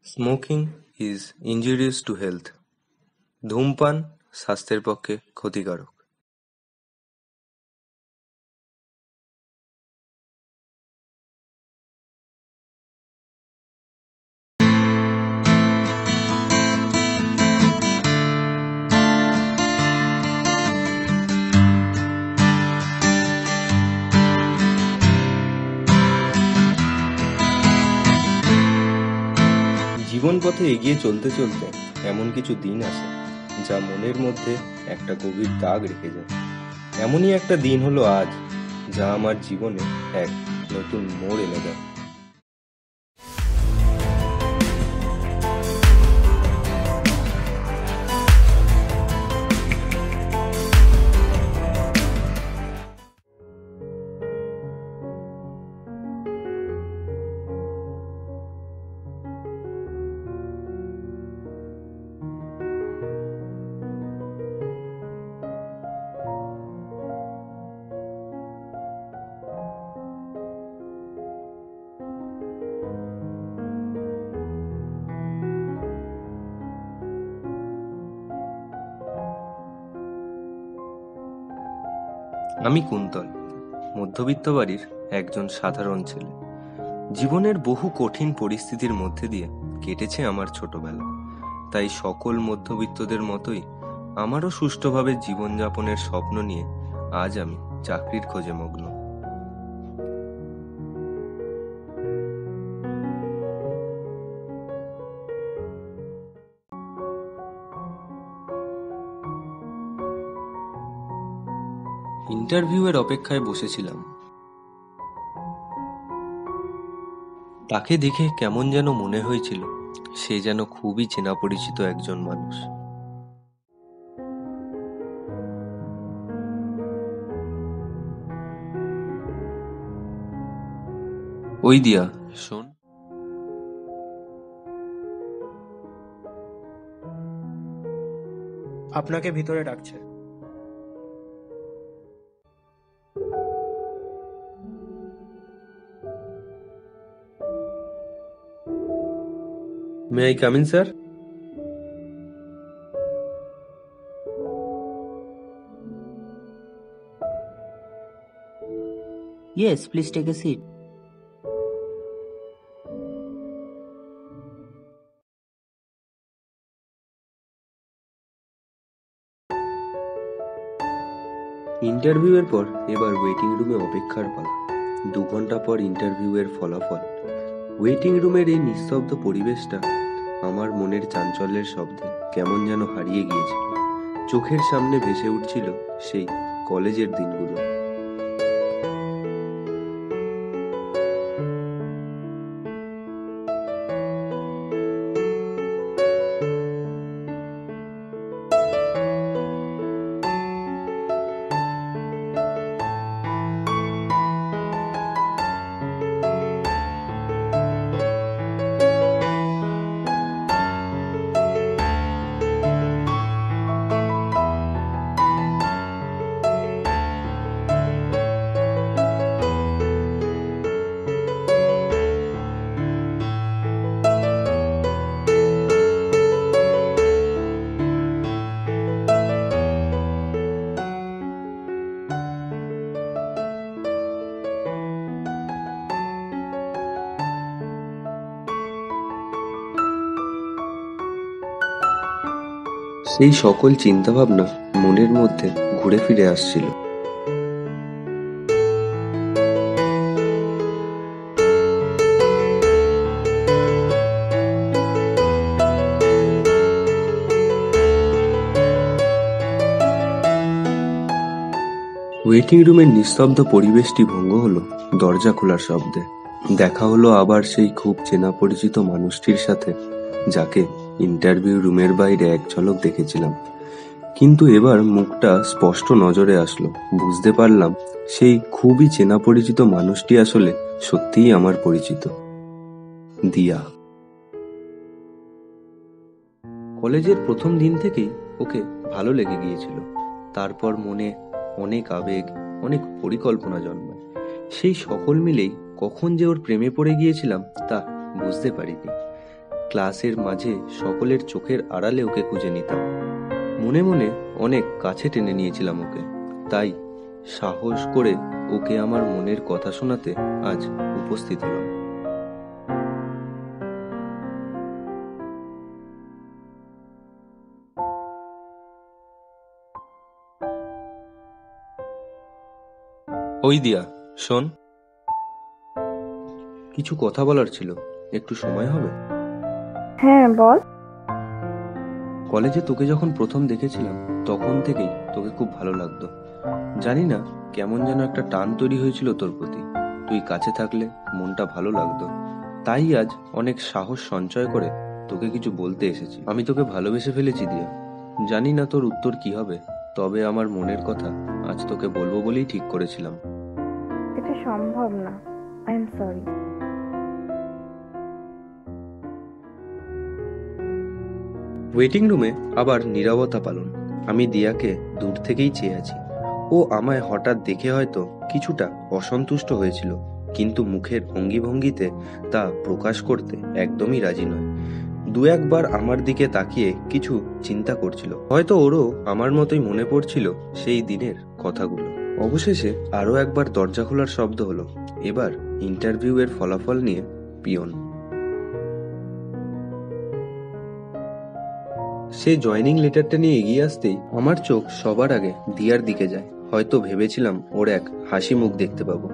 Smoking is injurious to health. ধূমপান স্বাস্থ্যের পক্ষে ক্ষতিকারক। জীবন পথে এগিয়ে চলতে চলতে এমন কিছু দিন আসে যা মনের মধ্যে একটা গভীর দাগ রেখে যায়। এমনই একটা দিন হলো আজ, যা আমার জীবনে এক নতুন মোড় এনে দেয়। আমি কুন্তল, মধ্যবিত্ত বাড়ির একজন সাধারণ ছেলে। জীবনের বহু কঠিন পরিস্থিতির মধ্যে দিয়ে কেটেছে আমার ছোটবেলা। তাই সকল মধ্যবিত্তদের মতোই আমারও সুষ্ঠুভাবে জীবনযাপনের স্বপ্ন নিয়ে আজ আমি চাকরির খোঁজে মগ্ন। ইন্টারভিউয়ের অপেক্ষায় বসেছিলাম। তাকে দেখে কেমন যেন মনে হয়েছিল সে যেন খুবই চেনা পরিচিত একজন মানুষ। ওই দিয়া, শোন। আপনাকে ভিতরে ডাকছে। May I come in, sir? Yes, please take a seat. ইন্টারভিউয়ের পর এবার ওয়েটিং রুমে অপেক্ষার পালা। 2 ঘন্টা পর ইন্টারভিউয়ের ফলাফল। ওয়েটিং রুমের এই নিস্তব্ধ পরিবেশটা আমার মনের চাঞ্চল্যের শব্দে কেমন যেন হারিয়ে গিয়েছিল। চোখের সামনে ভেসে উঠছিল সেই কলেজের দিনগুলো। সেই সকল চিন্তাভাবনা মনের মধ্যে ঘুরে ফিরে আসছিল। ওয়েটিং রুমের নিস্তব্ধ পরিবেশটি ভঙ্গ হলো দরজা খোলার শব্দে। দেখা হলো আবার সেই খুব চেনা পরিচিত মানুষটির সাথে, যাকে ইন্টারভিউ রুমের বাইরে এক ঝলক দেখেছিলাম। কিন্তু এবার মুখটা স্পষ্ট নজরে আসলো। বুঝতে পারলাম সেই খুবই চেনা পরিচিত মানুষটি আসলে সত্যিই আমার পরিচিত, দিয়া। কলেজের প্রথম দিন থেকেই ওকে ভালো লেগে গিয়েছিল। তারপর মনে অনেক আবেগ, অনেক পরিকল্পনা জন্মায়। সেই সকল মিলেই কখন যে ওর প্রেমে পড়ে গিয়েছিলাম তা বুঝতে পারিনি। ক্লাসের মাঝে সকলের চোখের আড়ালে ওকে খুঁজে নিতাম। মনে মনে অনেক কাছে টেনে নিয়েছিলাম ওকে, তাই সাহস করে ওকে আমার মনের কথা শোনাতে আজ উপস্থিত হলাম। ওই দিয়া, শোন, কিছু কথা বলার ছিল, একটু সময় হবে? হ্যাঁ বল। কলেজে তোকে যখন প্রথম দেখেছিলাম তখন থেকেই তোকে খুব ভালো লাগতো। জানি না কেমন যেন একটা টান তৈরি হয়েছিল তোর প্রতি। তুই কাছে থাকলে মনটা ভালো লাগতো, তাই আজ অনেক সাহস সঞ্চয় করে তোকে কিছু বলতে এসেছি। আমি তোকে ভালোবেসে ফেলেছি দিয়া। জানি না তোর উত্তর কি হবে, তবে আমার মনের কথা আজ তোকে বলবো বলেই ঠিক করেছিলাম। এটা সম্ভব না, আই এম সরি। ওয়েটিং রুমে আবার নীরবতা পালন। আমি দিয়াকে দূর থেকেই চেয়ে আছি। ও আমায় হঠাৎ দেখে হয়তো কিছুটা অসন্তুষ্ট হয়েছিল, কিন্তু মুখের ভঙ্গিতে তা প্রকাশ করতে একদমই রাজি নয়। দু একবার আমার দিকে তাকিয়ে কিছু চিন্তা করছিল, হয়তো ওরও আমার মতোই মনে পড়ছিল সেই দিনের কথাগুলো। অবশেষে আরো একবার দরজা খোলার শব্দ হলো। এবার ইন্টারভিউ এর ফলাফল নিয়ে পিয়ন। সে জয়নিং লেটারটা নিয়ে এগিয়ে আসতেই আমার চোখ সবার আগে দিয়ার দিকে যায়। হয়তো ভেবেছিলাম ওর এক হাসি মুখ দেখতে পাবো,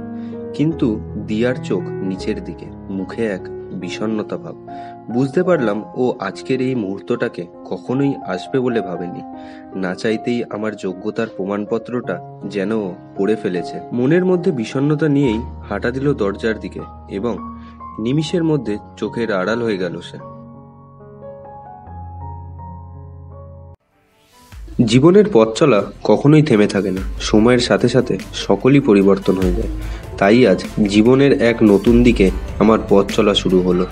কিন্তু দিয়ার চোখ নিচের দিকে, মুখে এক বিষণ্ণতা ভাব। বুঝতে পারলাম ও আজকের এই মুহূর্তটাকে কখনোই আসবে বলে ভাবেনি। না চাইতেই আমার যোগ্যতার প্রমাণপত্রটা যেন ও পড়ে ফেলেছে। মনের মধ্যে বিষণ্ণতা নিয়েই হাঁটা দিল দরজার দিকে, এবং নিমিষের মধ্যে চোখের আড়াল হয়ে গেল সে। জীবনের পথ চলা কখনোই থেমে থাকে না। সময়ের সাথে সাথে সকলই পরিবর্তন হয়ে যায়। তাই আজ জীবনের এক নতুন দিকে আমার পথ চলা শুরু হলো।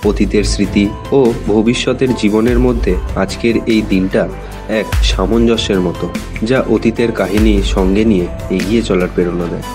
অতীতের স্মৃতি ও ভবিষ্যতের জীবনের মধ্যে আজকের এই দিনটা এক সামঞ্জস্যের মতো, যা অতীতের কাহিনী সঙ্গে নিয়ে এগিয়ে চলার প্রেরণা দেয়।